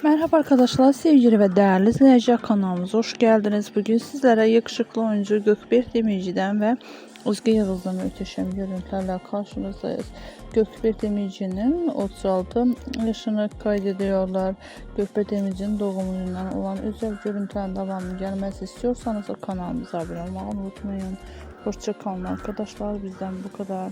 Merhaba arkadaşlar, sevgili ve değerli izleyiciler, kanalımıza hoş geldiniz. Bugün sizlere yakışıklı oyuncu Gökberk Demirci'den ve Özge Yağız'dan muhteşem görüntülerle karşınızdayız. Gökberk Demirci'nin 36 yaşını kaydediyorlar. Gökberk Demirci'nin doğum gününden olan özel görüntülerin devamlı gelmesi istiyorsanız kanalımıza abone olmayı unutmayın. Hoşça kalın arkadaşlar, bizden bu kadar.